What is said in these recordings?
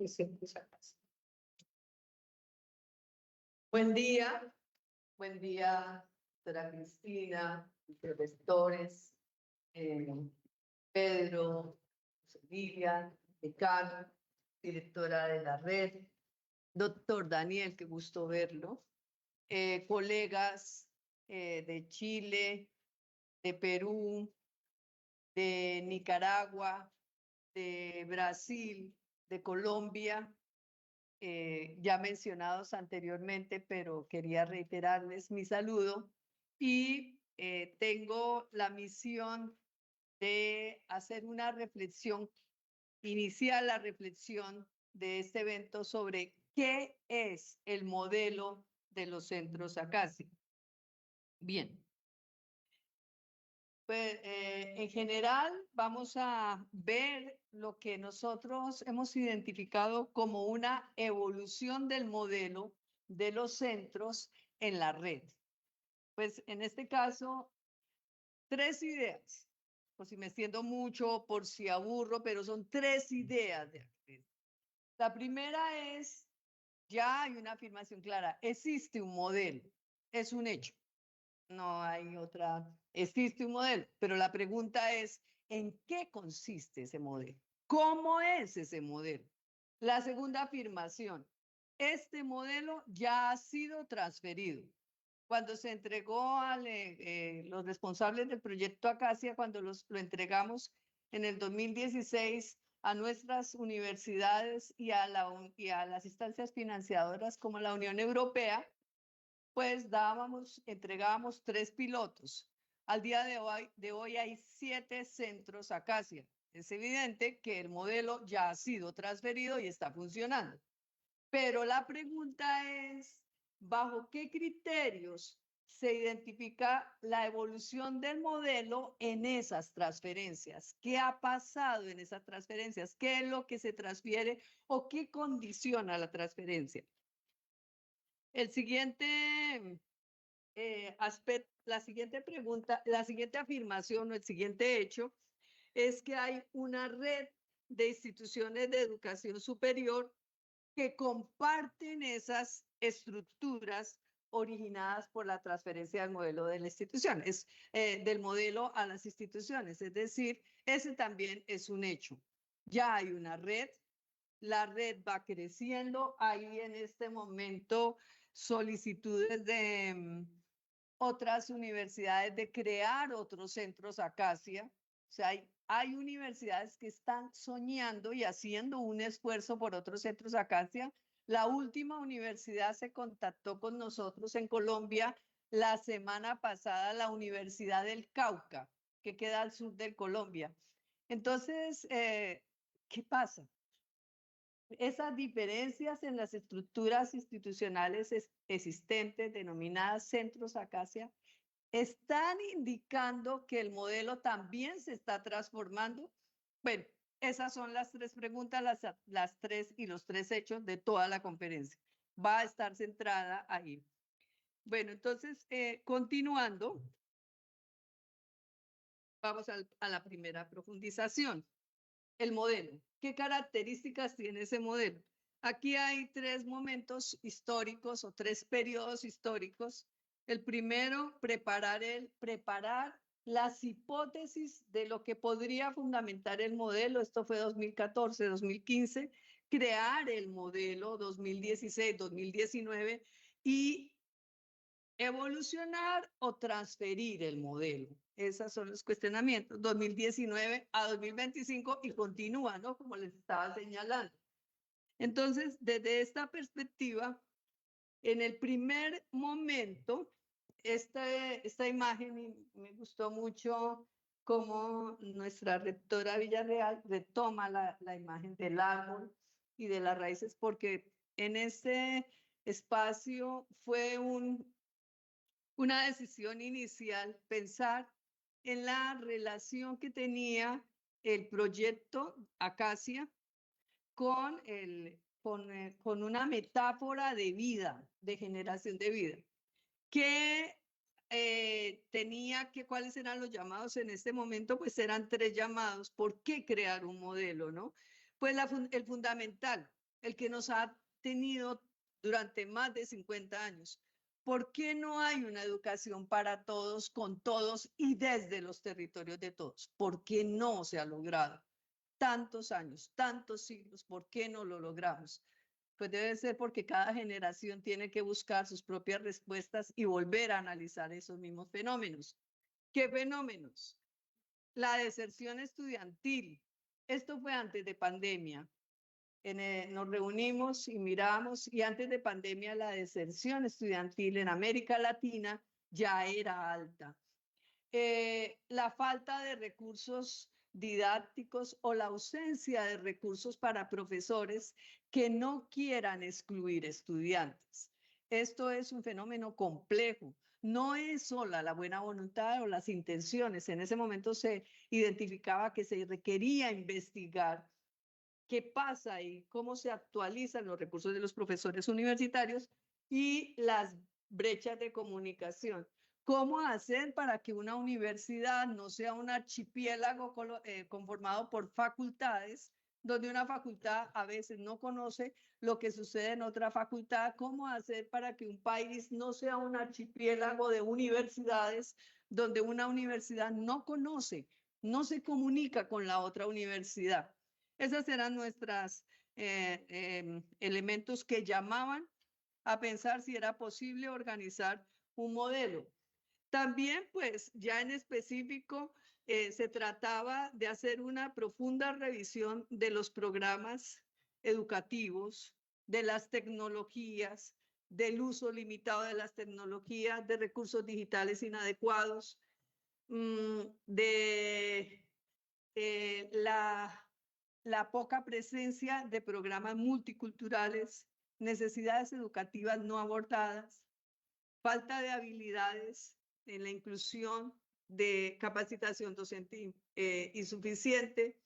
de centros Acacia. Buen día, doctora Cristina, profesores, Pedro, Lilia, decano, directora de la red, doctor Daniel, qué gusto verlo, colegas de Chile, de Perú, de Nicaragua, de Brasil, de Colombia, ya mencionados anteriormente, pero quería reiterarles mi saludo y tengo la misión de hacer una reflexión, iniciar la reflexión de este evento sobre qué es el modelo de los centros Acacia. Bien. Pues, en general vamos a ver lo que nosotros hemos identificado como una evolución del modelo de los centros en la red. Pues en este caso, 3 ideas, por si me extiendo mucho, por si aburro, pero son 3 ideas de red. La primera es, ya hay una afirmación clara, existe un modelo, es un hecho. No hay otra, existe un modelo, pero la pregunta es, ¿en qué consiste ese modelo? ¿Cómo es ese modelo? La segunda afirmación, este modelo ya ha sido transferido. Cuando se entregó a los responsables del proyecto Acacia, cuando lo entregamos en el 2016 a nuestras universidades y a las instancias financiadoras como la Unión Europea, pues entregábamos 3 pilotos. Al día de hoy hay 7 centros Acacia. Es evidente que el modelo ya ha sido transferido y está funcionando. Pero la pregunta es, ¿bajo qué criterios se identifica la evolución del modelo en esas transferencias? ¿Qué ha pasado en esas transferencias? ¿Qué es lo que se transfiere o qué condiciona la transferencia? El siguiente aspecto, la siguiente pregunta, la siguiente afirmación o el siguiente hecho es que hay una red de instituciones de educación superior que comparten esas estructuras originadas por la transferencia del modelo de la institución, del modelo a las instituciones. Es decir, ese también es un hecho. Ya hay una red, la red va creciendo, hay en este momento solicitudes de otras universidades de crear otros centros Acacia. O sea, hay universidades que están soñando y haciendo un esfuerzo por otros centros Acacia. La última universidad se contactó con nosotros en Colombia la semana pasada, la Universidad del Cauca, que queda al sur de Colombia. Entonces, ¿qué pasa? Esas diferencias en las estructuras institucionales existentes, denominadas centros Acacia, están indicando que el modelo también se está transformando. Bueno, esas son las 3 preguntas, las 3 y los 3 hechos de toda la conferencia. Va a estar centrada ahí. Bueno, entonces, continuando, vamos a la primera profundización. El modelo. ¿Qué características tiene ese modelo? Aquí hay 3 momentos históricos o 3 periodos históricos. El primero, preparar las hipótesis de lo que podría fundamentar el modelo. Esto fue 2014, 2015. Crear el modelo 2016, 2019 y evolucionar o transferir el modelo. Esos son los cuestionamientos, 2019 a 2025 y continúa, ¿no? Como les estaba señalando. Entonces, desde esta perspectiva, en el primer momento, esta imagen me gustó mucho cómo nuestra rectora Villarreal retoma la imagen del árbol y de las raíces, porque en ese espacio fue una decisión inicial pensar en la relación que tenía el proyecto Acacia con una metáfora de vida, de generación de vida, que ¿cuáles eran los llamados en este momento? Pues eran 3 llamados. ¿Por qué crear un modelo, no? Pues el fundamental, el que nos ha tenido durante más de 50 años. ¿Por qué no hay una educación para todos, con todos y desde los territorios de todos? ¿Por qué no se ha logrado? Tantos años, tantos siglos, ¿por qué no lo logramos? Pues debe ser porque cada generación tiene que buscar sus propias respuestas y volver a analizar esos mismos fenómenos. ¿Qué fenómenos? La deserción estudiantil. Esto fue antes de pandemia. Nos reunimos y miramos, y antes de pandemia la deserción estudiantil en América Latina ya era alta. La falta de recursos didácticos o la ausencia de recursos para profesores que no quieran excluir estudiantes. Esto es un fenómeno complejo. No es sola la buena voluntad o las intenciones. En ese momento se identificaba que se requería investigar qué pasa y cómo se actualizan los recursos de los profesores universitarios y las brechas de comunicación. ¿Cómo hacer para que una universidad no sea un archipiélago conformado por facultades, donde una facultad a veces no conoce lo que sucede en otra facultad? ¿Cómo hacer para que un país no sea un archipiélago de universidades, donde una universidad no conoce, no se comunica con la otra universidad? Esas eran nuestras elementos que llamaban a pensar si era posible organizar un modelo. También, pues, ya en específico, se trataba de hacer una profunda revisión de los programas educativos, de las tecnologías, del uso limitado de las tecnologías, de recursos digitales inadecuados, de la poca presencia de programas multiculturales, necesidades educativas no abordadas, falta de habilidades en la inclusión, de capacitación docente insuficiente,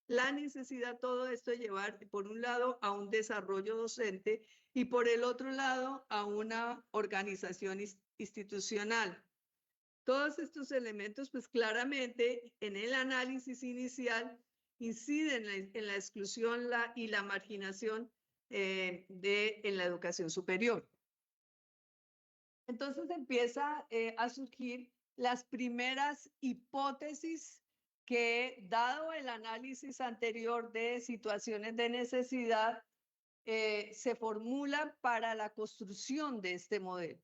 la necesidad, todo esto de llevar, por un lado, a un desarrollo docente y por el otro lado, a una organización institucional. Todos estos elementos, pues claramente en el análisis inicial inciden en la exclusión y la marginación en la educación superior. Entonces empieza a surgir las primeras hipótesis que, dado el análisis anterior de situaciones de necesidad, se formulan para la construcción de este modelo.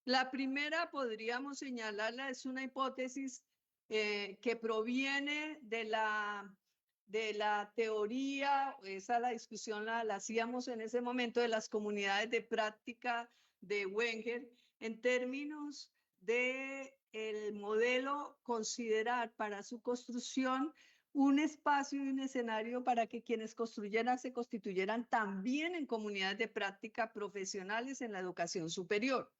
La primera, podríamos señalarla, es una hipótesis que proviene de la teoría, esa la discusión la hacíamos en ese momento, de las comunidades de práctica de Wenger, en términos de el modelo, considerar para su construcción un espacio y un escenario para que quienes construyeran se constituyeran también en comunidades de práctica profesionales en la educación superior.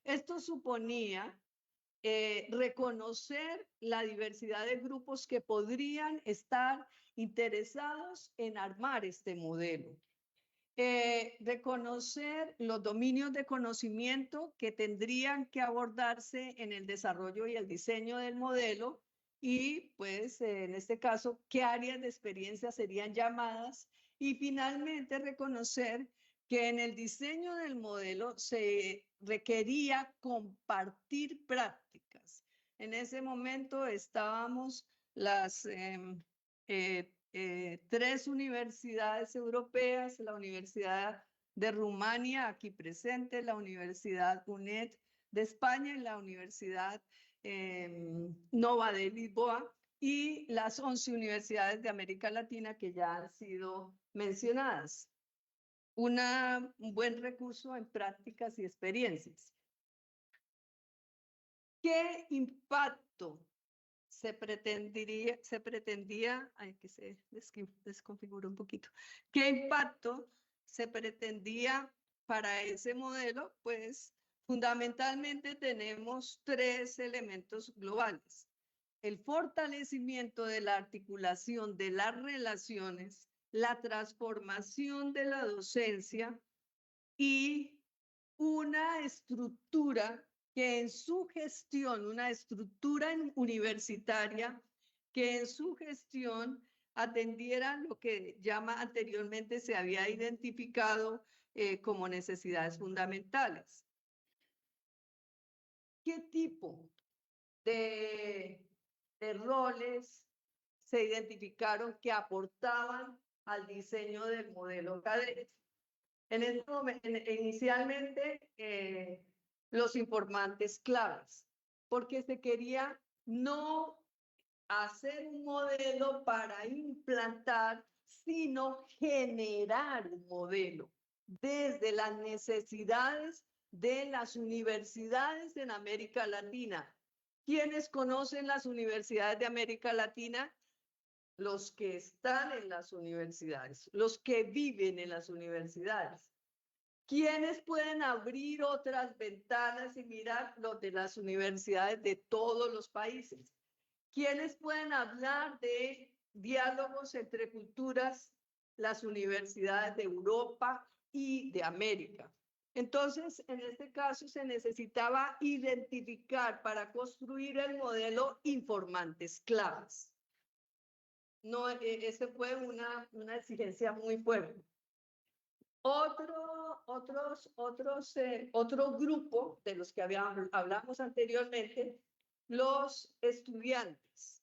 Esto suponía reconocer la diversidad de grupos que podrían estar interesados en armar este modelo. Reconocer los dominios de conocimiento que tendrían que abordarse en el desarrollo y el diseño del modelo y, pues, en este caso, qué áreas de experiencia serían llamadas, y finalmente reconocer que en el diseño del modelo se requería compartir prácticas. En ese momento estábamos las 3 universidades europeas, la Universidad de Rumania, aquí presente, la Universidad UNED de España y la Universidad Nova de Lisboa, y las 11 universidades de América Latina que ya han sido mencionadas. Un buen recurso en prácticas y experiencias. ¿Qué impacto se pretendía, ay, que se desconfiguró un poquito, qué impacto se pretendía para ese modelo? Pues fundamentalmente tenemos 3 elementos globales: el fortalecimiento de la articulación de las relaciones, la transformación de la docencia y una estructura que en su gestión, una estructura universitaria que en su gestión atendieran lo que anteriormente se había identificado como necesidades fundamentales. ¿Qué tipo de roles se identificaron que aportaban al diseño del modelo académico? En este momento, inicialmente, los informantes claves, porque se quería no hacer un modelo para implantar, sino generar un modelo desde las necesidades de las universidades en América Latina. ¿Quiénes conocen las universidades de América Latina? Los que están en las universidades, los que viven en las universidades. ¿Quiénes pueden abrir otras ventanas y mirar los de las universidades de todos los países? ¿Quiénes pueden hablar de diálogos entre culturas? Las universidades de Europa y de América. Entonces, en este caso se necesitaba identificar para construir el modelo informantes claves. No, esa fue una exigencia muy fuerte. Otro grupo de los que hablamos anteriormente, los estudiantes.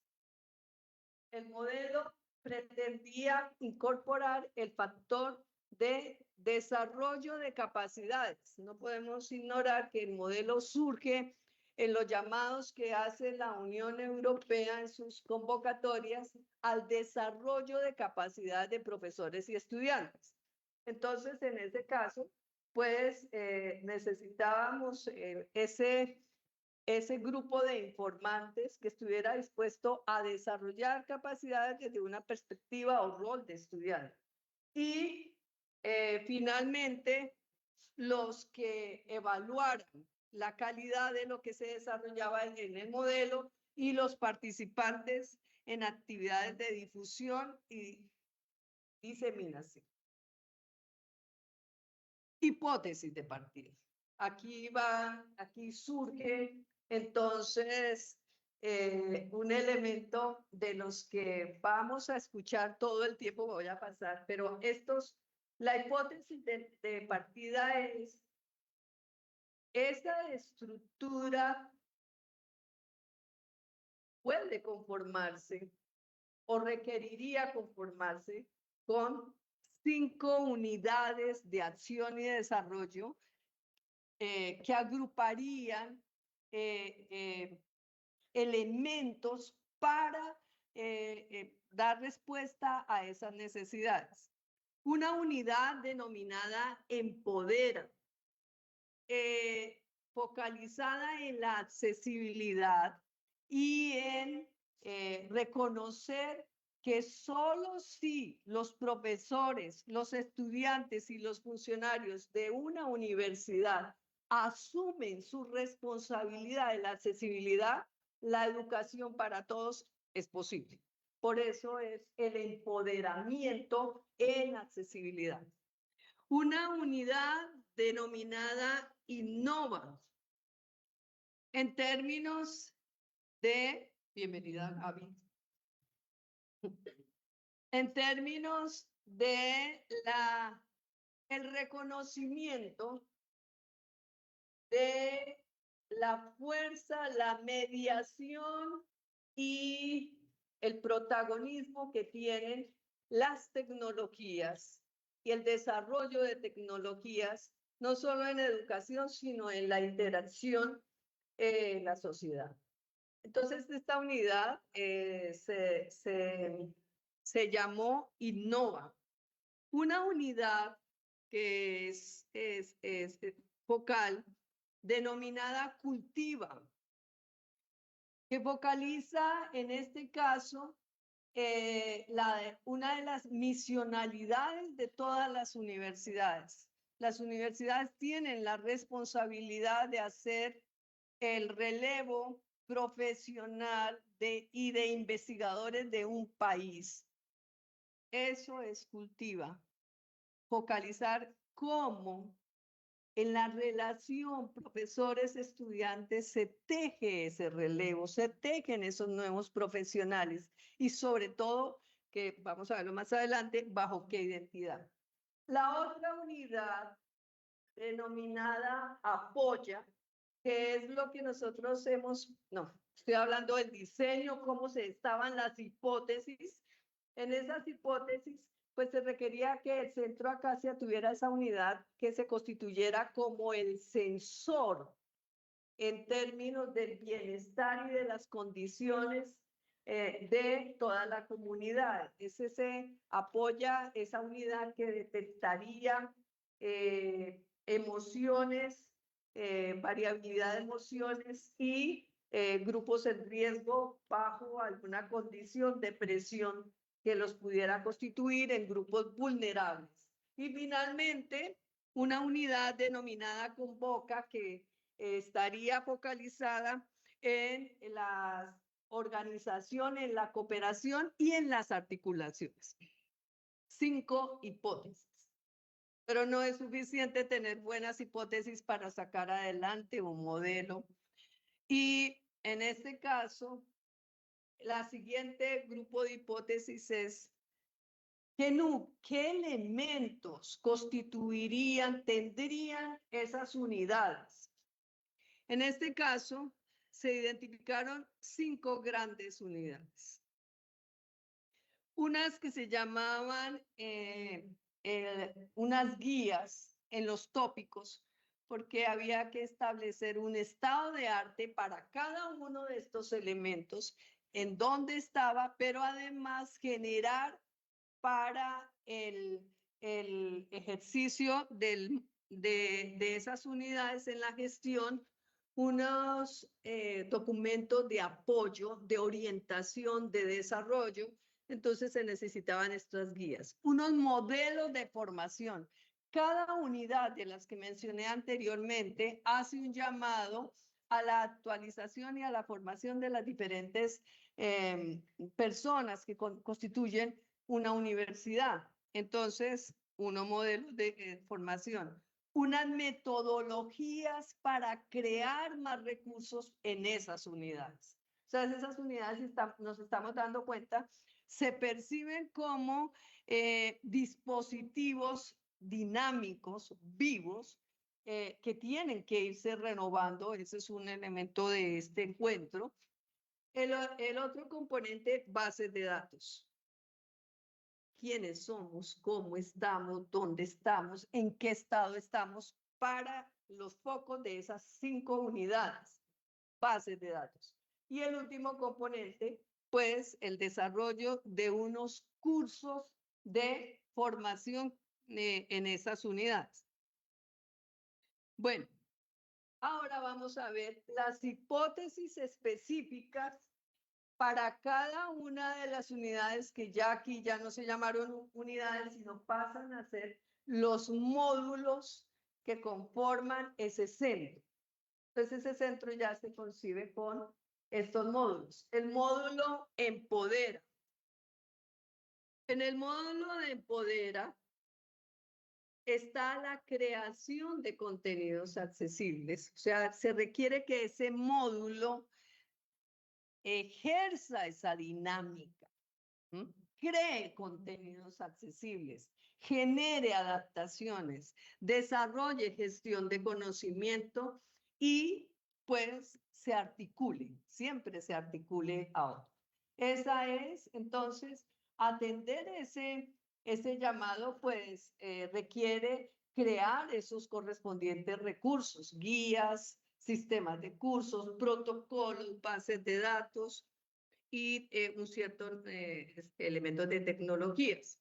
El modelo pretendía incorporar el factor de desarrollo de capacidades. No podemos ignorar que el modelo surge en los llamados que hace la Unión Europea en sus convocatorias al desarrollo de capacidades de profesores y estudiantes. Entonces, en ese caso, pues necesitábamos ese grupo de informantes que estuviera dispuesto a desarrollar capacidades desde una perspectiva o rol de estudiante. Y finalmente, los que evaluaran la calidad de lo que se desarrollaba en el modelo y los participantes en actividades de difusión y diseminación. Hipótesis de partida. Aquí surge entonces un elemento de los que vamos a escuchar todo el tiempo, voy a pasar, pero la hipótesis de partida es esa estructura puede conformarse o requeriría conformarse con 5 unidades de acción y desarrollo que agruparían elementos para dar respuesta a esas necesidades. Una unidad denominada Empodera, focalizada en la accesibilidad y en reconocer que solo si los profesores, los estudiantes y los funcionarios de una universidad asumen su responsabilidad de la accesibilidad, la educación para todos es posible. Por eso es el empoderamiento en accesibilidad. Una unidad denominada Innova, en términos de, bienvenida Gaby, en términos de el reconocimiento de la fuerza, la mediación y el protagonismo que tienen las tecnologías y el desarrollo de tecnologías, no solo en educación, sino en la interacción en la sociedad. Entonces, esta unidad se llamó Innova. Una unidad que es focal, denominada Cultiva, que focaliza en este caso una de las misionalidades de todas las universidades. Las universidades tienen la responsabilidad de hacer el relevo profesional y de investigadores de un país. Eso es Cultiva. Focalizar cómo en la relación profesores-estudiantes se teje ese relevo, se tejen esos nuevos profesionales y sobre todo que vamos a verlo más adelante, bajo qué identidad. La otra unidad, denominada apoya, que es lo que nosotros estoy hablando del diseño, cómo se estaban las hipótesis. En esas hipótesis, pues se requería que el Centro Acacia tuviera esa unidad que se constituyera como el sensor en términos del bienestar y de las condiciones de toda la comunidad. Se apoya esa unidad que detectaría emociones, variabilidad de emociones y grupos en riesgo bajo alguna condición de presión que los pudiera constituir en grupos vulnerables. Y finalmente, una unidad denominada Convoca que estaría focalizada en las organizaciones, en la cooperación y en las articulaciones. 5 hipótesis. Pero no es suficiente tener buenas hipótesis para sacar adelante un modelo. Y en este caso, la siguiente grupo de hipótesis es ¿qué elementos constituirían, tendrían esas unidades? En este caso, se identificaron 5 grandes unidades. Unas que se llamaban unas guías en los tópicos, porque había que establecer un estado de arte para cada uno de estos elementos, en dónde estaba, pero además generar para el ejercicio de esas unidades en la gestión unos documentos de apoyo, de orientación, de desarrollo. Entonces se necesitaban estas guías, unos modelos de formación. Cada unidad de las que mencioné anteriormente hace un llamado a la actualización y a la formación de las diferentes personas que constituyen una universidad. Entonces, unos modelos de formación, unas metodologías para crear más recursos en esas unidades. O sea, esas unidades nos estamos dando cuenta, se perciben como dispositivos dinámicos, vivos, que tienen que irse renovando. Ese es un elemento de este encuentro. El otro componente, bases de datos. ¿Quiénes somos? ¿Cómo estamos? ¿Dónde estamos? ¿En qué estado estamos? Para los focos de esas 5 unidades, bases de datos. Y el último componente, pues el desarrollo de unos cursos de formación en esas unidades. Bueno, ahora vamos a ver las hipótesis específicas para cada una de las unidades que ya aquí ya no se llamaron unidades, sino pasan a ser los módulos que conforman ese centro. Entonces ese centro ya se concibe con estos módulos. El módulo empodera. En el módulo de empodera está la creación de contenidos accesibles. O sea, se requiere que ese módulo ejerza esa dinámica, cree contenidos accesibles, genere adaptaciones, desarrolle gestión de conocimiento y pues se articule, siempre se articule a otro. Esa es entonces atender ese llamado, pues requiere crear esos correspondientes recursos, guías, sistemas de cursos, protocolos, bases de datos y un cierto elementos de tecnologías.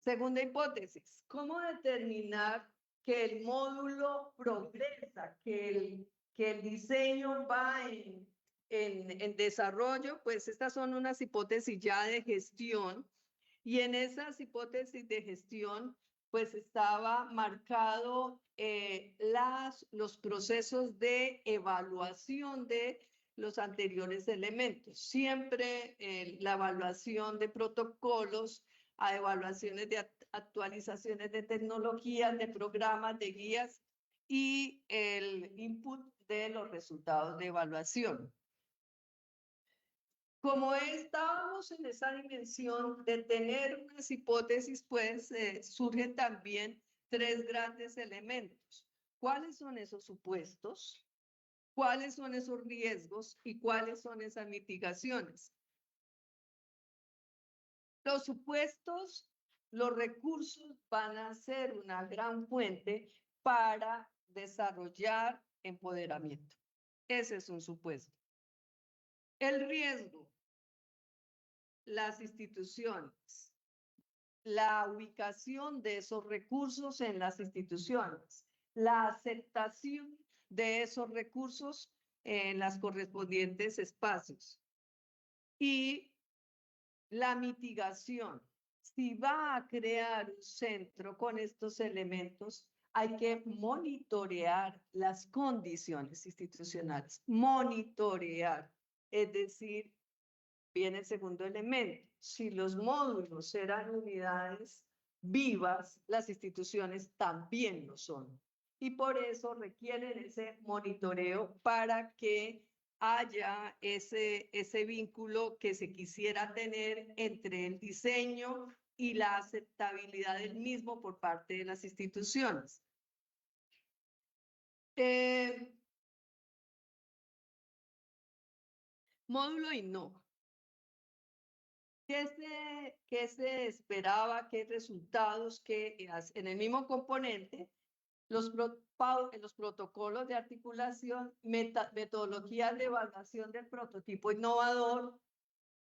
Segunda hipótesis, ¿cómo determinar que el módulo progresa, que el diseño va en desarrollo? Pues estas son unas hipótesis ya de gestión y en esas hipótesis de gestión pues estaba marcado los procesos de evaluación de los anteriores elementos. Siempre la evaluación de protocolos, a evaluaciones de actualizaciones de tecnologías, de programas, de guías y el input de los resultados de evaluación. Como estábamos en esa dimensión de tener unas hipótesis, pues surgen también tres grandes elementos. ¿Cuáles son esos supuestos? ¿Cuáles son esos riesgos? ¿Y cuáles son esas mitigaciones? Los supuestos, los recursos van a ser una gran fuente para desarrollar empoderamiento. Ese es un supuesto. El riesgo, las instituciones, la ubicación de esos recursos en las instituciones, la aceptación de esos recursos en los correspondientes espacios y la mitigación. Si va a crear un centro con estos elementos, hay que monitorear las condiciones institucionales, monitorear, es decir, viene el segundo elemento. Si los módulos eran unidades vivas, las instituciones también lo son. Y por eso requieren ese monitoreo para que haya ese vínculo que se quisiera tener entre el diseño y la aceptabilidad del mismo por parte de las instituciones. Módulo Innova. ¿Qué se esperaba? ¿Qué resultados? En el mismo componente, los protocolos de articulación, metodologías de evaluación del prototipo innovador,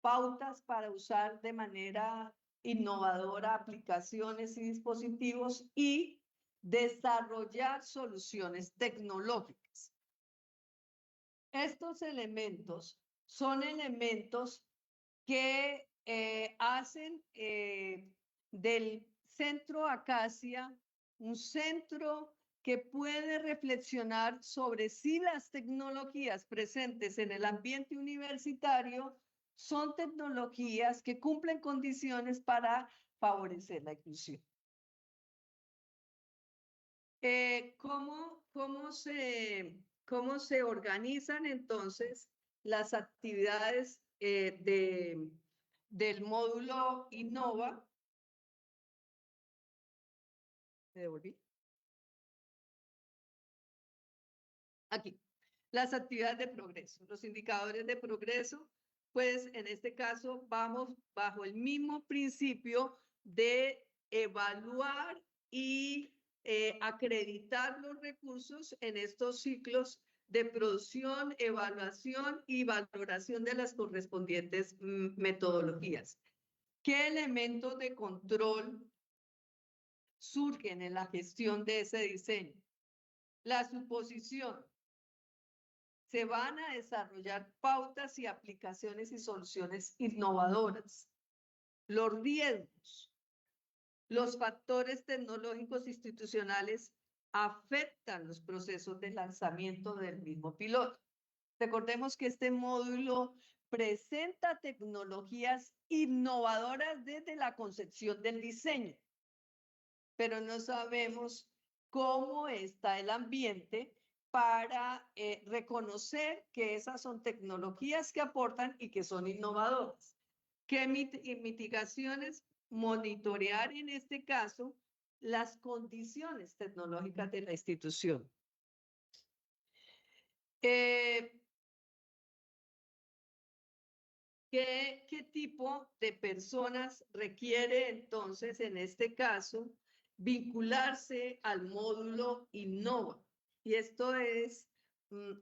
pautas para usar de manera innovadora aplicaciones y dispositivos y desarrollar soluciones tecnológicas. Estos elementos son elementos que hacen del Centro Acacia un centro que puede reflexionar sobre si las tecnologías presentes en el ambiente universitario son tecnologías que cumplen condiciones para favorecer la inclusión. ¿Cómo se organizan entonces las actividades del módulo Innova? ¿Me devolví? Aquí. Las actividades de progreso, los indicadores de progreso, pues en este caso vamos bajo el mismo principio de evaluar y acreditar los recursos en estos ciclos de producción, evaluación y valoración de las correspondientes metodologías. ¿Qué elementos de control surgen en la gestión de ese diseño? La suposición. Se van a desarrollar pautas y aplicaciones y soluciones innovadoras. Los riesgos. Los factores tecnológicos institucionales afectan los procesos de lanzamiento del mismo piloto. Recordemos que este módulo presenta tecnologías innovadoras desde la concepción del diseño, pero no sabemos cómo está el ambiente para reconocer que esas son tecnologías que aportan y que son innovadoras. ¿Qué mitigaciones? Monitorear en este caso las condiciones tecnológicas de la institución. ¿Qué tipo de personas requiere entonces en este caso vincularse al módulo Innova? Y esto es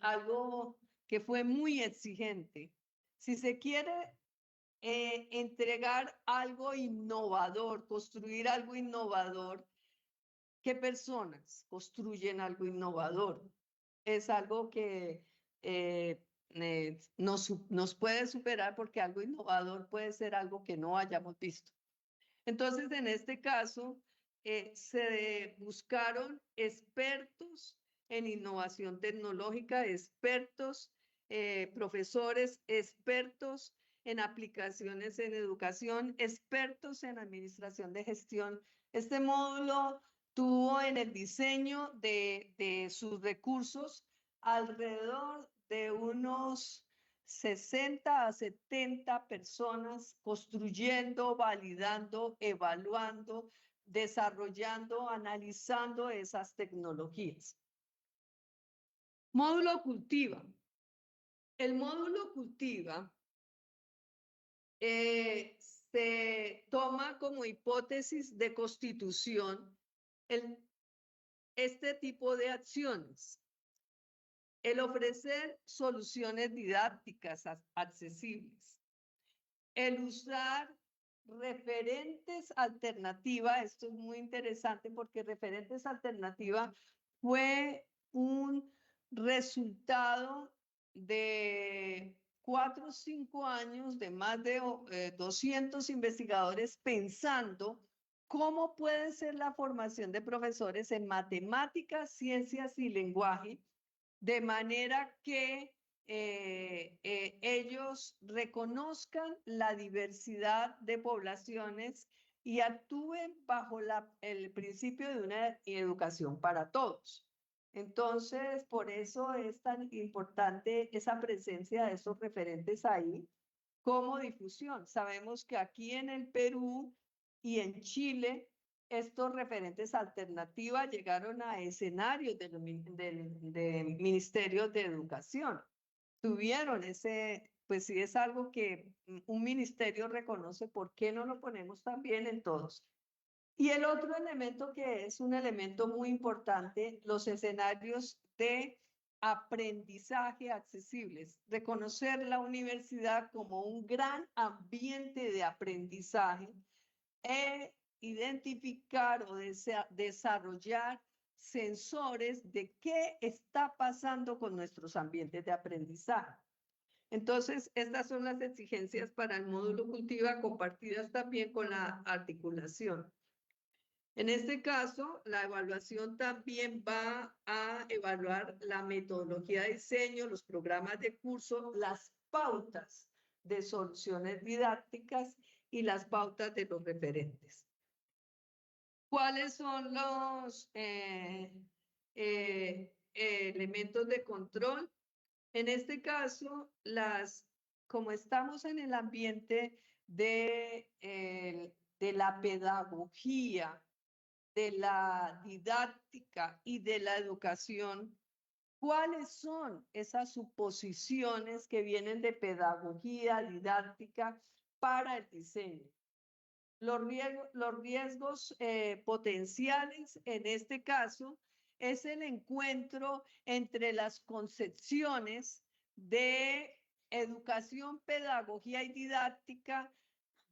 algo que fue muy exigente. Si se quiere entregar algo innovador, construir algo innovador, ¿qué personas construyen algo innovador? Es algo que nos puede superar porque algo innovador puede ser algo que no hayamos visto. Entonces, en este caso, se buscaron expertos en innovación tecnológica, expertos, profesores, expertos en aplicaciones en educación, expertos en administración de gestión. Este módulo tuvo en el diseño de sus recursos alrededor de unos 60 a 70 personas construyendo, validando, evaluando, desarrollando, analizando esas tecnologías. Módulo cultiva. El módulo cultiva se toma como hipótesis de constitución este tipo de acciones. El ofrecer soluciones didácticas accesibles. El usar referentes alternativa, esto es muy interesante porque referentes alternativa fue un resultado de 4 o 5 años de más de 200 investigadores pensando cómo puede ser la formación de profesores en matemáticas, ciencias y lenguaje, de manera que ellos reconozcan la diversidad de poblaciones y actúen bajo el principio de una educación para todos. Entonces, por eso es tan importante esa presencia de esos referentes ahí como difusión. Sabemos que aquí en el Perú y en Chile, estos referentes alternativas llegaron a escenarios del Ministerio de Educación. Tuvieron pues si es algo que un ministerio reconoce, ¿por qué no lo ponemos también en todos? Y el otro elemento que es un elemento muy importante, los escenarios de aprendizaje accesibles, reconocer la universidad como un gran ambiente de aprendizaje e identificar o desarrollar sensores de qué está pasando con nuestros ambientes de aprendizaje. Entonces, estas son las exigencias para el módulo cultiva compartidas también con la articulación. En este caso, la evaluación también va a evaluar la metodología de diseño, los programas de curso, las pautas de soluciones didácticas y las pautas de los referentes. ¿Cuáles son los elementos de control? En este caso, como estamos en el ambiente de la pedagogía, de la didáctica y de la educación, ¿cuáles son esas suposiciones que vienen de pedagogía, didáctica para el diseño? Los riesgos potenciales en este caso es el encuentro entre las concepciones de educación, pedagogía y didáctica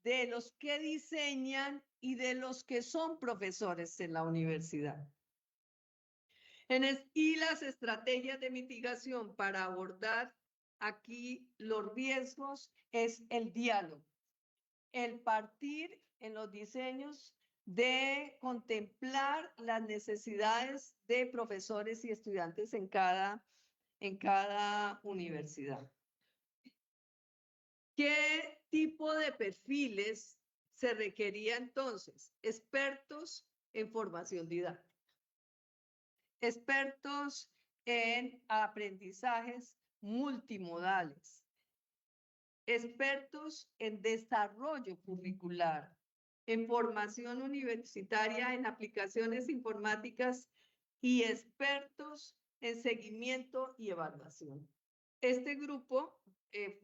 de los que diseñan y de los que son profesores en la universidad. Y las estrategias de mitigación para abordar aquí los riesgos es el diálogo, el partir en los diseños de contemplar las necesidades de profesores y estudiantes en cada universidad. ¿Qué tipo de perfiles se requería entonces? Expertos en formación didáctica, expertos en aprendizajes multimodales, expertos en desarrollo curricular, en formación universitaria en aplicaciones informáticas y expertos en seguimiento y evaluación. Este grupo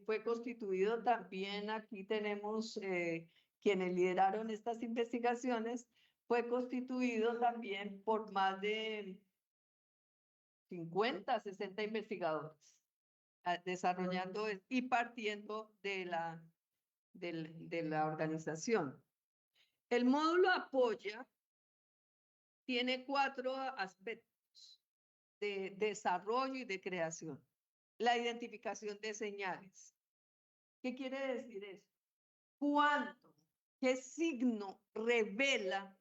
fue constituido también, aquí tenemos quienes lideraron estas investigaciones, fue constituido también por más de 50, 60 investigadores, desarrollando y partiendo de la organización. El módulo apoya, tiene 4 aspectos de desarrollo y de creación. La identificación de señales. ¿Qué quiere decir eso? ¿Cuánto? ¿Qué signo revela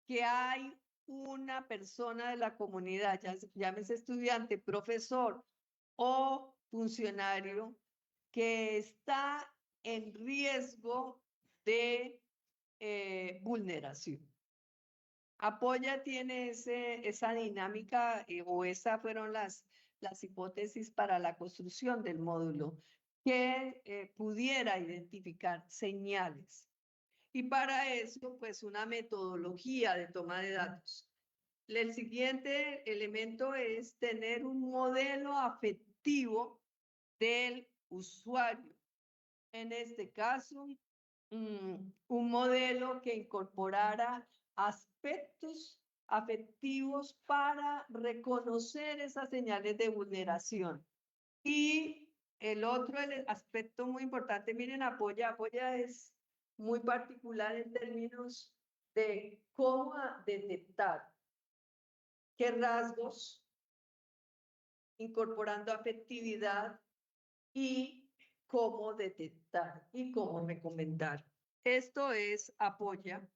que hay una persona de la comunidad, llámese estudiante, profesor o funcionario, que está en riesgo de vulneración? Apoya tiene esa dinámica o esas fueron las hipótesis para la construcción del módulo. que pudiera identificar señales. Y para eso, pues una metodología de toma de datos. El siguiente elemento es tener un modelo afectivo del usuario. En este caso, un modelo que incorporara aspectos afectivos para reconocer esas señales de vulneración. Y el otro aspecto muy importante, miren, Apoya es muy particular en términos de cómo detectar qué rasgos, incorporando afectividad, y cómo detectar y cómo recomendar. Esto es Apoya.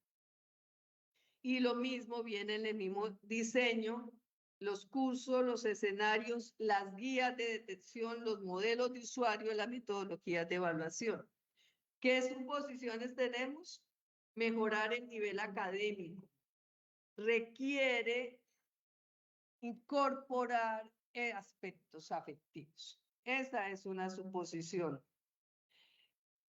Y lo mismo viene en el mismo diseño, los cursos, los escenarios, las guías de detección, los modelos de usuario, las metodologías de evaluación. ¿Qué suposiciones tenemos? Mejorar el nivel académico. Requiere incorporar aspectos afectivos. Esa es una suposición.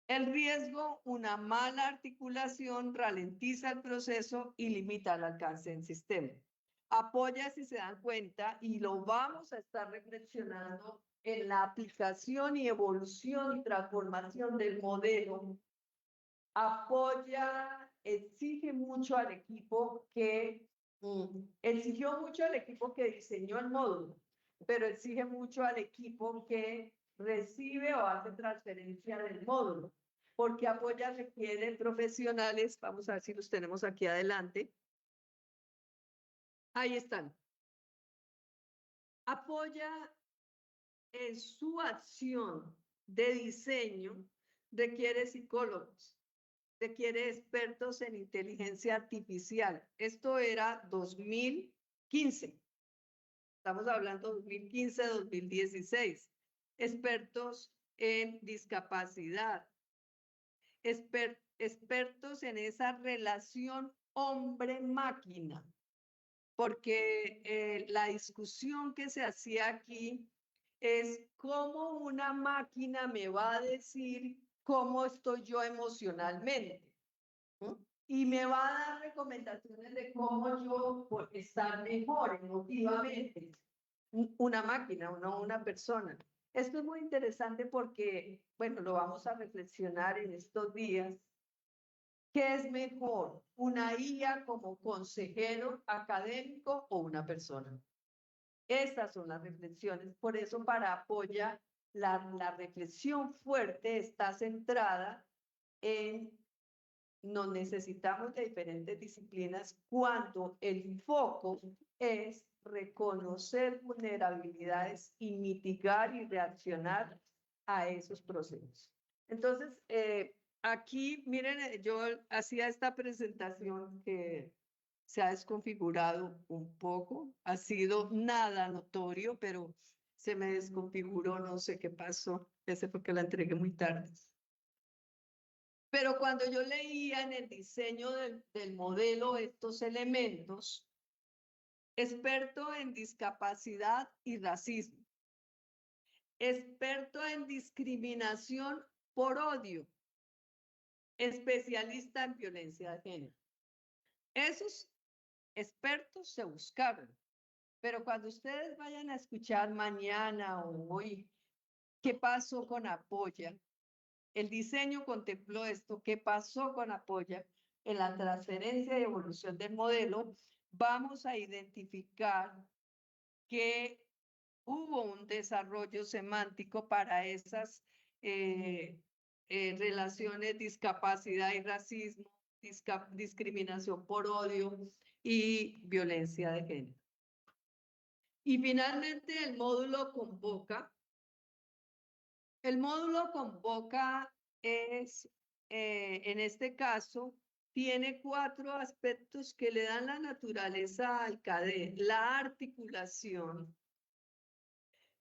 El riesgo, una mala articulación, ralentiza el proceso y limita el alcance del sistema. Apoya, si se dan cuenta, y lo vamos a estar reflexionando en la aplicación y evolución y transformación del modelo. Apoya, exige mucho al equipo que exigió mucho al equipo que diseñó el módulo, pero exige mucho al equipo que recibe o hace transferencia del módulo, porque Apoya requiere profesionales, vamos a ver si los tenemos aquí adelante. Ahí están. Apoya en su acción de diseño, requiere psicólogos, requiere expertos en inteligencia artificial. Esto era 2015. Estamos hablando 2015, 2016. Expertos en discapacidad. Expertos en esa relación hombre-máquina. Porque la discusión que se hacía aquí es cómo una máquina me va a decir cómo estoy yo emocionalmente. Y me va a dar recomendaciones de cómo yo puedo estar mejor emotivamente. Una máquina, no una persona. Esto es muy interesante porque, bueno, lo vamos a reflexionar en estos días. ¿Qué es mejor, una IA como consejero académico o una persona? Estas son las reflexiones. Por eso, para Apoya, la reflexión fuerte está centrada en nos necesitamos de diferentes disciplinas cuando el foco es reconocer vulnerabilidades y mitigar y reaccionar a esos procesos. Entonces, aquí, miren, yo hacía esta presentación que se ha desconfigurado un poco, ha sido nada notorio, pero se me desconfiguró, no sé qué pasó, ese porque la entregué muy tarde. Pero cuando yo leía en el diseño del modelo estos elementos, experto en discapacidad y racismo, experto en discriminación por odio, especialista en violencia de género. Esos expertos se buscaron, pero cuando ustedes vayan a escuchar mañana o hoy qué pasó con Apoya, el diseño contempló esto, qué pasó con Apoya en la transferencia y evolución del modelo, vamos a identificar que hubo un desarrollo semántico para esas relaciones, discapacidad y racismo, discriminación por odio y violencia de género. Y finalmente el módulo convoca. El módulo convoca es, en este caso, tiene 4 aspectos que le dan la naturaleza al CADE: la articulación,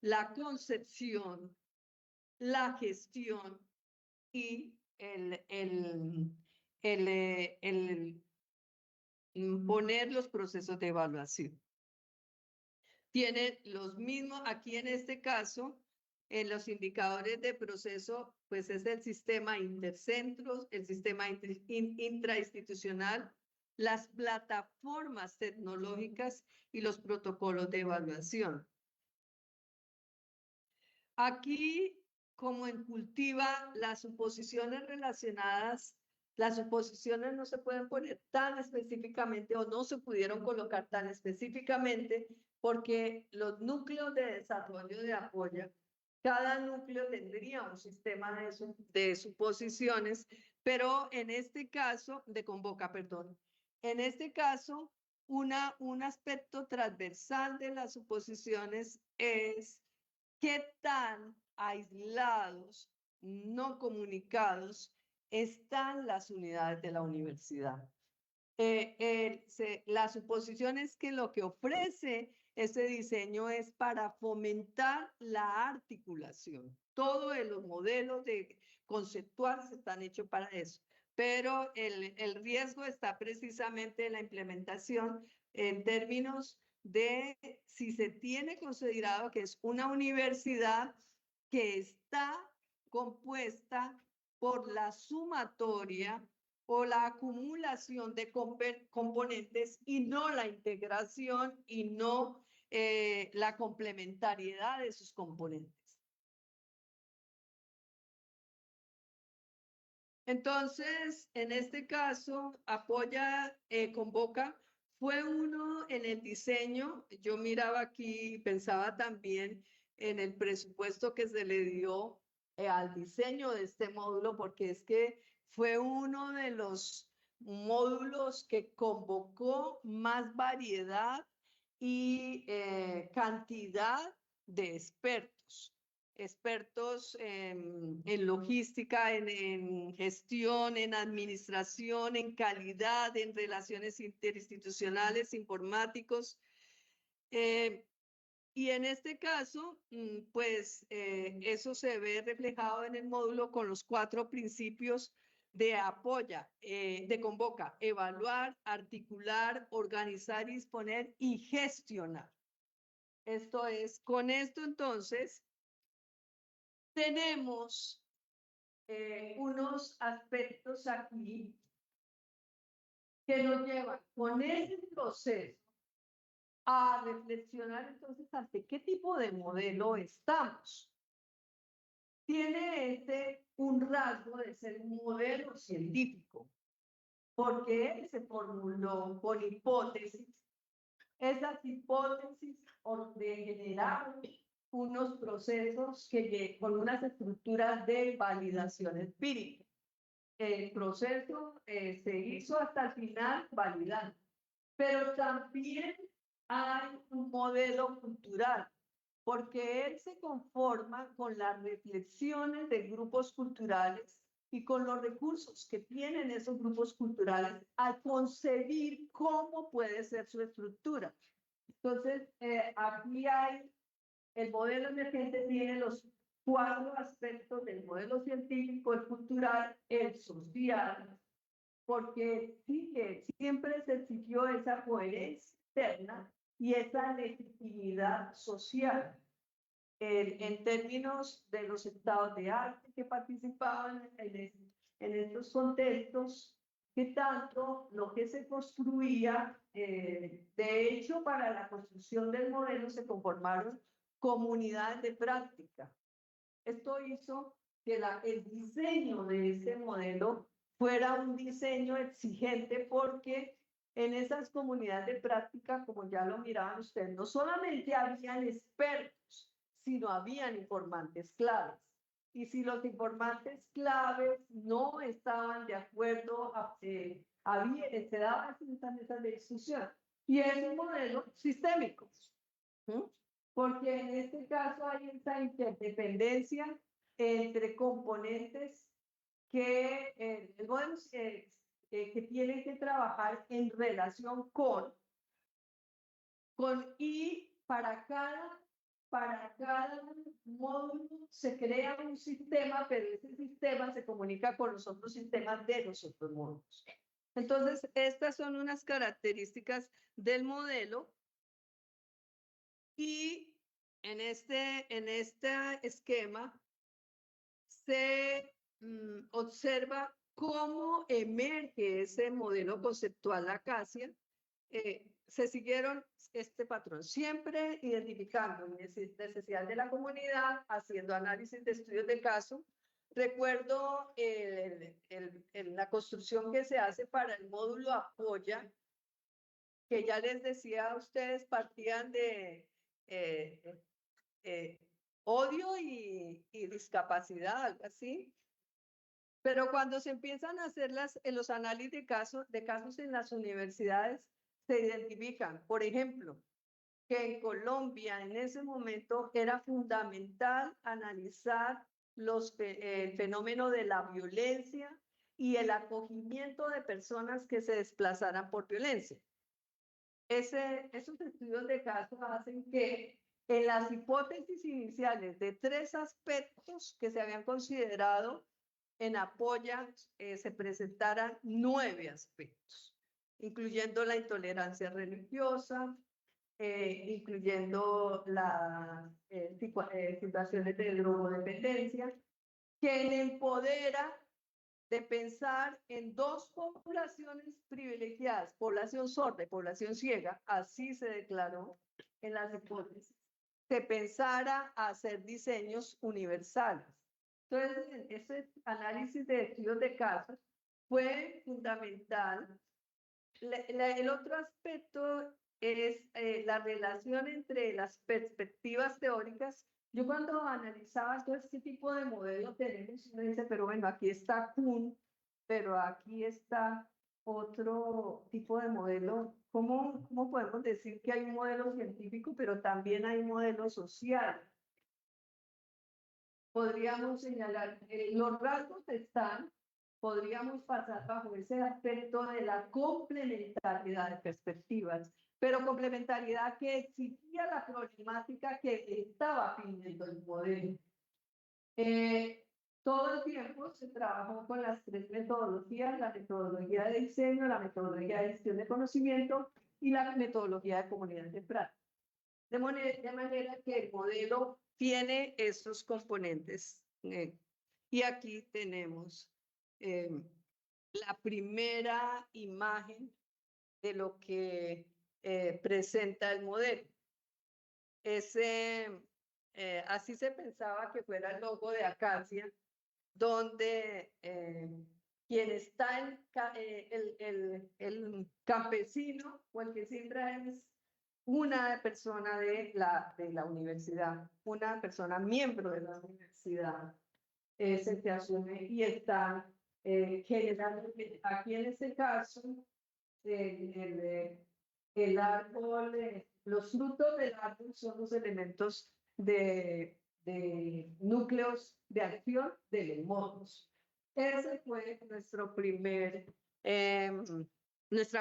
la concepción, la gestión y el poner los procesos de evaluación. Tiene los mismos, aquí en este caso, En los indicadores de proceso, pues es el sistema intercentros, el sistema intrainstitucional, las plataformas tecnológicas y los protocolos de evaluación. Aquí, como en Cultiva, las suposiciones relacionadas, las suposiciones no se pueden poner tan específicamente o no se pudieron colocar tan específicamente porque los núcleos de desarrollo de apoyo, cada núcleo tendría un sistema de suposiciones, pero en este caso, de convoca, perdón, en este caso, un aspecto transversal de las suposiciones es qué tan aislados, no comunicados, están las unidades de la universidad. La suposición es que lo que ofrece ese diseño es para fomentar la articulación. Todos los modelos conceptuales están hechos para eso, pero el riesgo está precisamente en la implementación en términos de si se tiene considerado que es una universidad que está compuesta por la sumatoria o la acumulación de componentes y no la integración y no la complementariedad de sus componentes. Entonces, en este caso, Apoya, Convoca, fue uno en el diseño. Yo miraba aquí, pensaba también en el presupuesto que se le dio al diseño de este módulo, porque es que fue uno de los módulos que convocó más variedad y cantidad de expertos en logística, en gestión, en administración, en calidad, en relaciones interinstitucionales, informáticos. Y en este caso, pues eso se ve reflejado en el módulo con los 4 principios de apoya, de convoca: evaluar, articular, organizar, disponer y gestionar. Esto es, con esto entonces, tenemos unos aspectos aquí que nos llevan con ese proceso a reflexionar entonces ante qué tipo de modelo estamos. Tiene un rasgo de ser un modelo científico, porque él se formuló con hipótesis. Esas hipótesis generaron unos procesos con unas estructuras de validación empírica. El proceso se hizo hasta el final validando, pero también hay un modelo cultural, porque él se conforma con las reflexiones de grupos culturales y con los recursos que tienen esos grupos culturales al concebir cómo puede ser su estructura. Entonces, aquí hay, el modelo emergente tiene los 4 aspectos del modelo científico: el cultural, el social, porque sí que siempre se exigió esa coherencia interna y esa legitimidad social. En términos de los estados de arte que participaban en estos contextos, que tanto lo que se construía, de hecho, para la construcción del modelo se conformaron comunidades de práctica. Esto hizo que el diseño de este modelo fuera un diseño exigente, porque en esas comunidades de práctica, como ya lo miraban ustedes, no solamente habían expertos, sino habían informantes claves. Y si los informantes claves no estaban de acuerdo, se daban esas mesas de discusión. Y es un modelo sistémico, porque en este caso hay esa interdependencia entre componentes que el modelo que tienen que trabajar en relación y para cada módulo se crea un sistema, pero ese sistema se comunica con los otros sistemas de los otros módulos. Entonces, estas son unas características del modelo. Y en este esquema se observa cómo emerge ese modelo conceptual Acacia. Se siguieron este patrón, siempre identificando necesidad de la comunidad, haciendo análisis de estudios de caso. Recuerdo la construcción que se hace para el módulo Apoya, que ya les decía a ustedes, partían de odio y discapacidad, algo así. Pero cuando se empiezan a hacer los análisis de casos en las universidades, se identifican, por ejemplo, que en Colombia en ese momento era fundamental analizar el fenómeno de la violencia y el acogimiento de personas que se desplazaran por violencia. Esos estudios de casos hacen que en las hipótesis iniciales de 3 aspectos que se habían considerado en Apoya, se presentaran 9 aspectos, incluyendo la intolerancia religiosa, incluyendo las situaciones de drogodependencia, que empodera de pensar en 2 poblaciones privilegiadas, población sorda y población ciega, así se declaró en las hipótesis, se pensara hacer diseños universales. Entonces, ese análisis de estudios de casos fue fundamental. El otro aspecto es la relación entre las perspectivas teóricas. Yo cuando analizaba todo este tipo de modelos tenemos, uno dice, pero bueno, aquí está Kuhn, pero aquí está otro tipo de modelo. ¿Cómo podemos decir que hay un modelo científico, pero también hay un modelo social? Podríamos señalar, los rasgos están, podríamos pasar bajo ese aspecto de la complementariedad de perspectivas, pero complementariedad que exigía la problemática que estaba pidiendo el modelo. Todo el tiempo se trabajó con las 3 metodologías, la metodología de diseño, la metodología de gestión de conocimiento y la metodología de comunidad de práctica. De manera que el modelo tiene estos componentes. Y aquí tenemos la primera imagen de lo que presenta el modelo. Así se pensaba que fuera el logo de Acacia, donde quien está el campesino o el que siembra es una persona de la universidad, una persona miembro de la universidad, se te asume y está generalmente, aquí en este caso, el árbol, los frutos del árbol son los elementos de núcleos de acción de lemons. Ese fue nuestra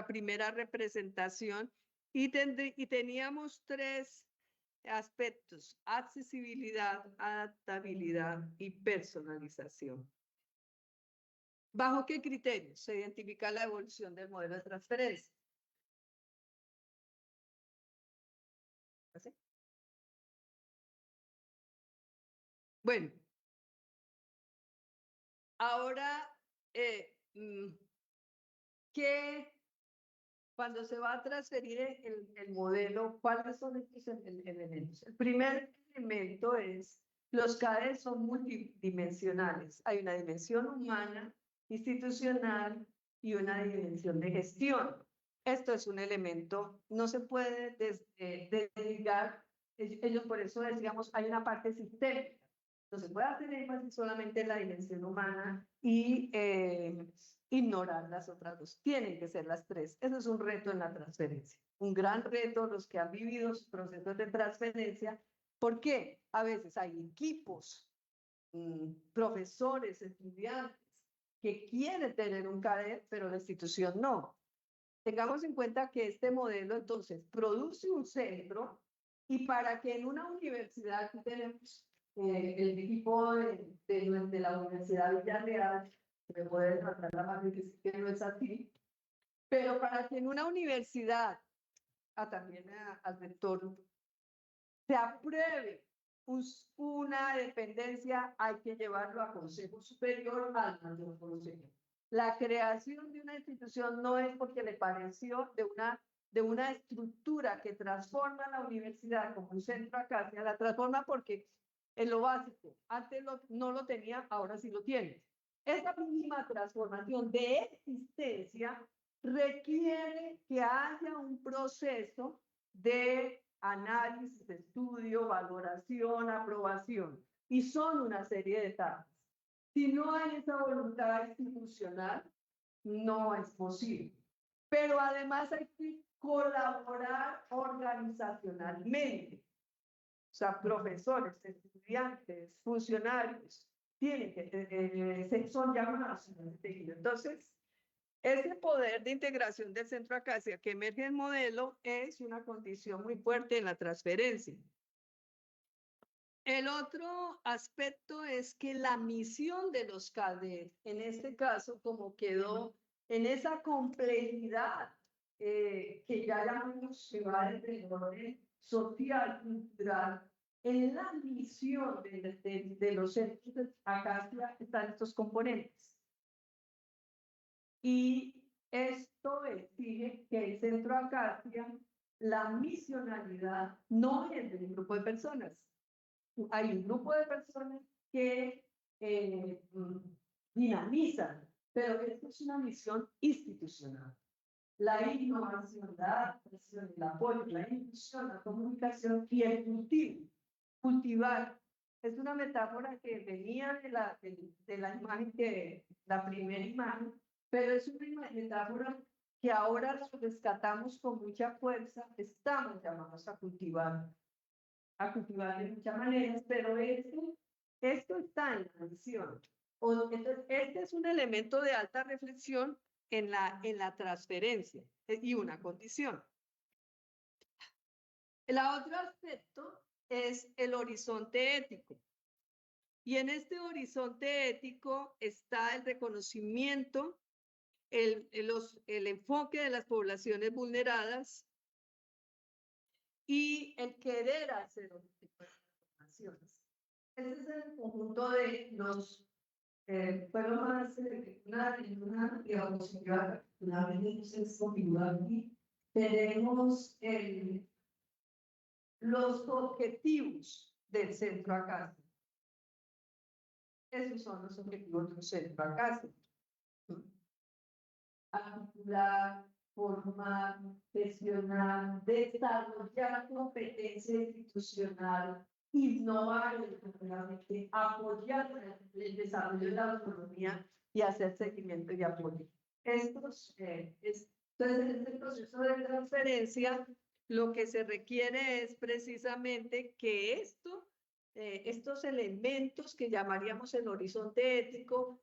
primera representación y teníamos 3 aspectos: accesibilidad, adaptabilidad y personalización. ¿Bajo qué criterios se identifica la evolución del modelo de transferencia? ¿Así? Bueno, ahora, cuando se va a transferir el modelo, ¿cuáles son estos elementos? El primer elemento es, los CADE son multidimensionales. Hay una dimensión humana, institucional y una dimensión de gestión. Esto es un elemento, no se puede desligar. Ellos por eso decíamos, hay una parte sistémica. No se puede hacer énfasis solamente en la dimensión humana y ignorar las otras 2. Tienen que ser las 3. Eso es un reto en la transferencia. Un gran reto los que han vivido procesos de transferencia. ¿Por qué? A veces hay equipos, profesores, estudiantes, que quieren tener un CADET, pero la institución no. Tengamos en cuenta que este modelo, entonces, produce un centro y para que en una universidad, aquí tenemos el equipo de la Universidad Villarreal, que me puede tratar la mano y decir que no es así, pero para que en una universidad, también al rector, se apruebe una dependencia, hay que llevarlo a Consejo Superior, al mayor consejo. La creación de una institución no es porque le pareció de una estructura que transforma la universidad como un centro acacia, la transforma porque en lo básico, antes no lo tenía, ahora sí lo tiene. Esa mínima transformación de existencia requiere que haya un proceso de análisis, estudio, valoración, aprobación, y son una serie de etapas. Si no hay esa voluntad institucional, no es posible. Pero además hay que colaborar organizacionalmente. O sea, profesores, estudiantes, funcionarios, tienen que son llamados a este tejido. Entonces, ese poder de integración del Centro Acacia que emerge el modelo es una condición muy fuerte en la transferencia. El otro aspecto es que la misión de los CADES, en este caso, como quedó en esa complejidad que ya llamamos llevar el orden social, cultural, en la misión de los centros de Acacia están estos componentes. Y esto exige que el Centro Acacia, la misionalidad no es de un grupo de personas. Hay un grupo de personas que dinamizan, pero esto es una misión institucional. La innovación, la adaptación, el apoyo, la inclusión, la comunicación y el cultivo. Cultivar es una metáfora que venía de la imagen la primera imagen, pero es una metáfora que ahora rescatamos con mucha fuerza. Estamos llamados a cultivar de muchas maneras, pero esto está en la misión. Entonces, este es un elemento de alta reflexión en la transferencia y una condición. El otro aspecto es el horizonte ético. Y en este horizonte ético está el reconocimiento, el enfoque de las poblaciones vulneradas y el querer hacer otro tipo de transformaciones. Este es el conjunto de los fueron más una diapositiva, una vez es configurado aquí, tenemos los objetivos del Centro Acacia. Esos son los objetivos del Centro Acacia. Articular, formar, gestionar, desarrollar competencia institucional, innovar educativamente, apoyar el desarrollo de la autonomía y hacer seguimiento y apoyo. Entonces, en este proceso de transferencia, lo que se requiere es precisamente que estos elementos que llamaríamos el horizonte ético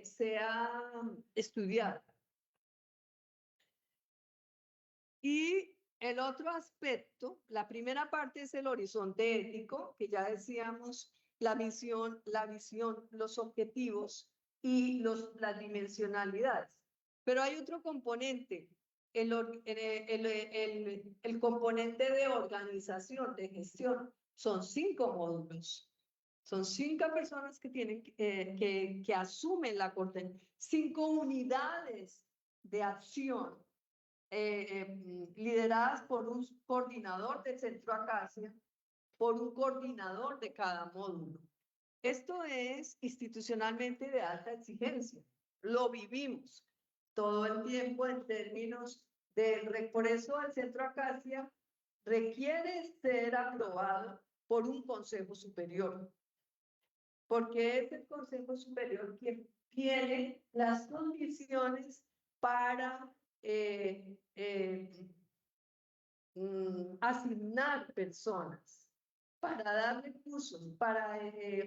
sean estudiados. Y el otro aspecto, la primera parte es el horizonte ético, que ya decíamos, la visión, los objetivos y las dimensionalidades. Pero hay otro componente, el componente de organización, de gestión. Son 5 módulos. Son 5 personas que tienen que asumen la coordinación, 5 unidades de acción lideradas por un coordinador del Centro Acacia, por un coordinador de cada módulo. Esto es institucionalmente de alta exigencia. Lo vivimos todo el tiempo en términos por eso el Centro Acacia requiere ser aprobado por un Consejo Superior, porque es el Consejo Superior quien tiene las condiciones para asignar personas, para dar recursos, para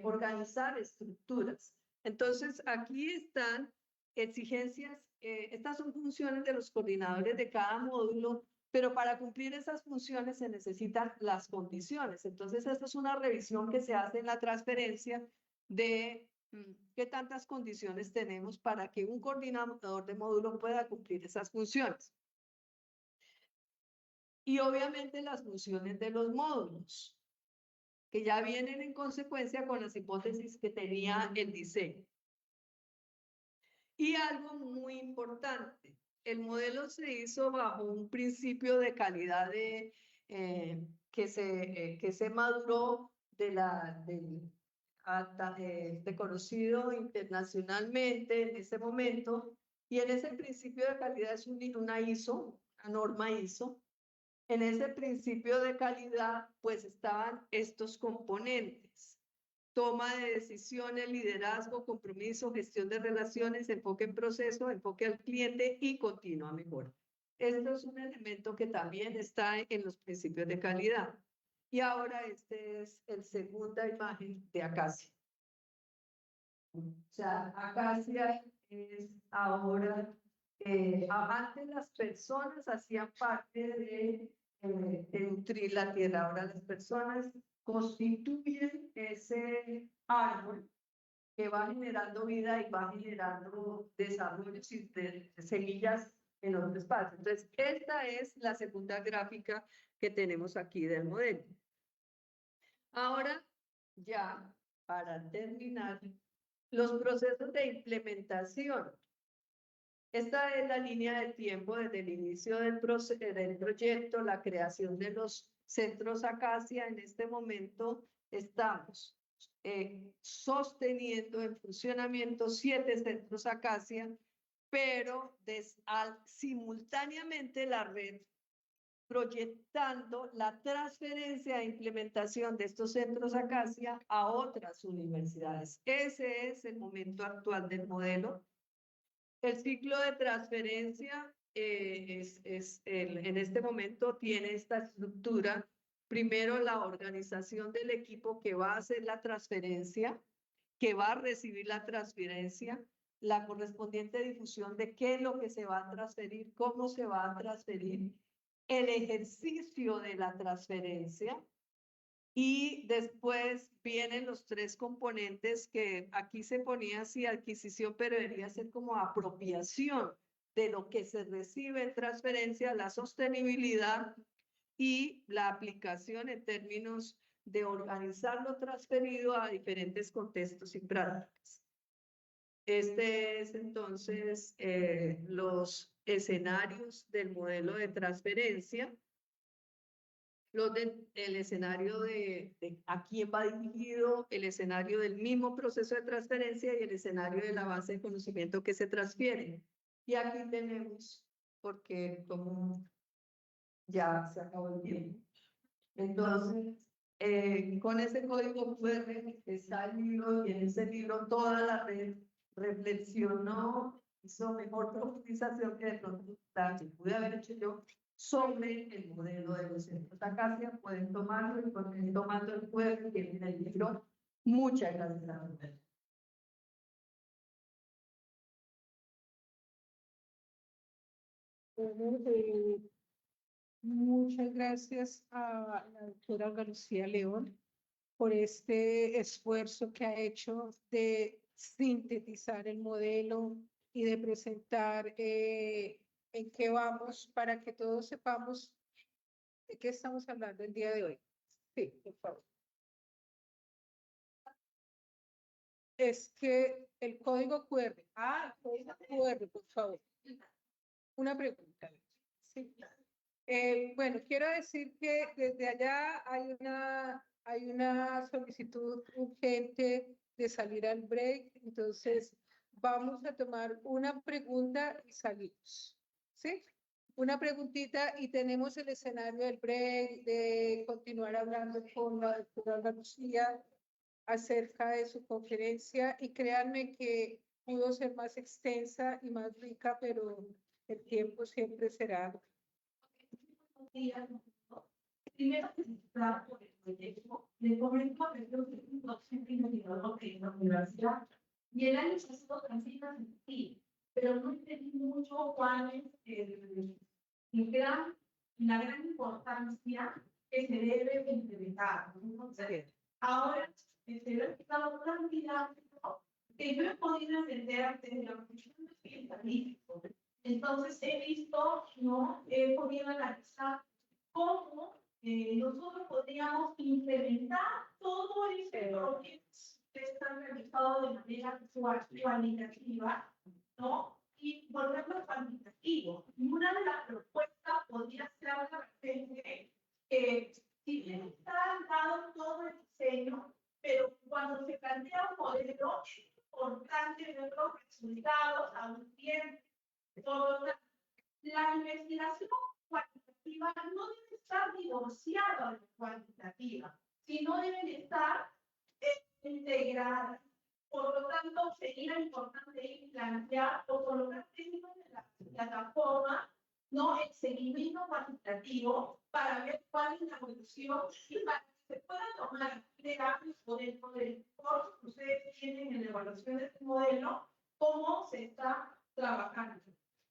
organizar estructuras. Entonces, aquí están exigencias, estas son funciones de los coordinadores de cada módulo, pero para cumplir esas funciones se necesitan las condiciones. Entonces, esta es una revisión que se hace en la transferencia de qué tantas condiciones tenemos para que un coordinador de módulo pueda cumplir esas funciones. Y obviamente las funciones de los módulos. que ya vienen en consecuencia con las hipótesis que tenía el diseño. Y algo muy importante, el modelo se hizo bajo un principio de calidad que se maduró reconocido internacionalmente en ese momento, y en ese principio de calidad es una ISO, una norma ISO. En ese principio de calidad pues estaban estos componentes: toma de decisiones, liderazgo, compromiso, gestión de relaciones, enfoque en proceso, enfoque al cliente y continua mejora. Esto es un elemento que también está en los principios de calidad. Y ahora este es el segunda imagen de Acacia. O sea, Acacia es ahora, antes las personas hacían parte de nutrir la tierra, ahora las personas constituyen ese árbol que va generando vida y va generando desarrollos y semillas en otro espacio. Entonces, esta es la segunda gráfica que tenemos aquí del modelo. Ahora, ya para terminar, los procesos de implementación. Esta es la línea de tiempo desde el inicio del proyecto, la creación de los centros Acacia. En este momento estamos sosteniendo en funcionamiento 7 centros Acacia, pero simultáneamente la red proyectando la transferencia e implementación de estos centros Acacia a otras universidades. Ese es el momento actual del modelo. El ciclo de transferencia en este momento tiene esta estructura. Primero, la organización del equipo que va a hacer la transferencia, que va a recibir la transferencia, la correspondiente difusión de qué es lo que se va a transferir, cómo se va a transferir, el ejercicio de la transferencia, y después vienen los 3 componentes que aquí se ponía así: adquisición, pero debería ser como apropiación de lo que se recibe en transferencia, la sostenibilidad y la aplicación en términos de organizar lo transferido a diferentes contextos y prácticas. Este es entonces los escenarios del modelo de transferencia. El escenario de a quién va dirigido, el escenario del mismo proceso de transferencia y el escenario de la base de conocimiento que se transfiere. Y aquí tenemos, porque como ya se acabó el tiempo, entonces con ese código QR está el libro, y en ese libro toda la red reflexionó, hizo mejor profundización que de pronto que pude haber hecho yo sobre el modelo de los centros Acacia. Pueden tomarlo y pueden tomando el QR que viene el libro. Muchas gracias. Muchas gracias a la doctora García León por este esfuerzo que ha hecho de sintetizar el modelo y de presentar en qué vamos, para que todos sepamos de qué estamos hablando el día de hoy. Sí, por favor. Es que el código QR. El código QR, por favor. Una pregunta. Sí. Bueno, quiero decir que desde allá hay una solicitud urgente de salir al break, entonces vamos a tomar una pregunta y salimos, ¿sí? Una preguntita y tenemos el escenario del break, de continuar hablando con la doctora Lucía acerca de su conferencia, y créanme que pudo ser más extensa y más rica, pero el tiempo siempre será. Primero, felicitar por el proyecto. Le comento que creo que es un docente investigador que en la universidad, y el año pasado también asistí, pero no entendí mucho cuál es la gran importancia que se debe implementar. Entonces, ahora se lo he explicado tan didáctico que yo he podido entender desde la función del científico. Entonces he visto, ¿no? He podido analizar cómo nosotros podríamos implementar todo ese proyecto está realizado de manera cualitativa, ¿no? Y volverlo cuantitativo. Y una de las propuestas podría ser de repente que, si bien está dado todo el diseño, pero cuando se plantea un modelo, es importante ver los resultados a un tiempo. La investigación cuantitativa no debe estar divorciada de la cuantitativa, sino deben estar integradas. Por lo tanto, sería importante plantear o colocar dentro de la plataforma, ¿no?, el seguimiento cuantitativo para ver cuál es la evolución y para que se pueda tomar gráficos por dentro del curso que ustedes tienen en la evaluación de este modelo, cómo se está trabajando.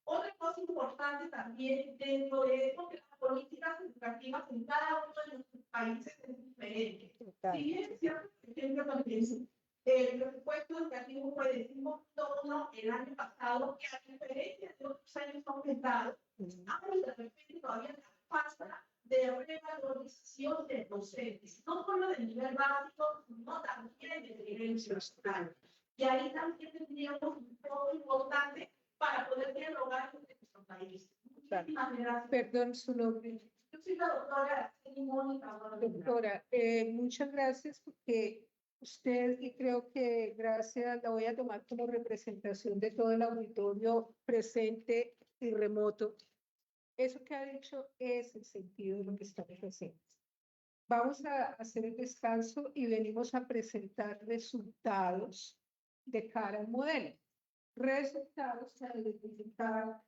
Otra cosa importante también dentro de esto, que las políticas educativas en cada uno de nuestros países es diferente. Si bien es cierto, por ejemplo, también el presupuesto educativo fue de 5.1 el año pasado, que a diferencia de otros años ha aumentado, ahora de repente todavía falta de revalorización de docentes, no solo del nivel básico, sino también del nivel universitario. Y ahí también tendríamos un poco importante para poder dialogar con nuestro país. Muchísimas gracias. Perdón, su nombre. Yo soy la doctora Mónica. Doctora, muchas gracias porque usted, y creo que gracias, la voy a tomar como representación de todo el auditorio presente y remoto. Eso que ha dicho es el sentido de lo que estamos haciendo. Vamos a hacer el descanso y venimos a presentar resultados de cara al modelo. Resultados para identificar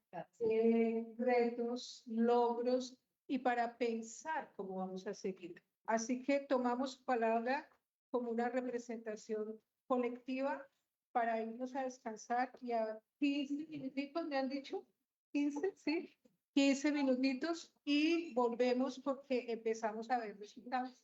retos, logros y para pensar cómo vamos a seguir. Así que tomamos palabra como una representación colectiva para irnos a descansar y a 15 minutitos, ¿me han dicho? 15, sí. 15 minutitos y volvemos porque empezamos a ver resultados.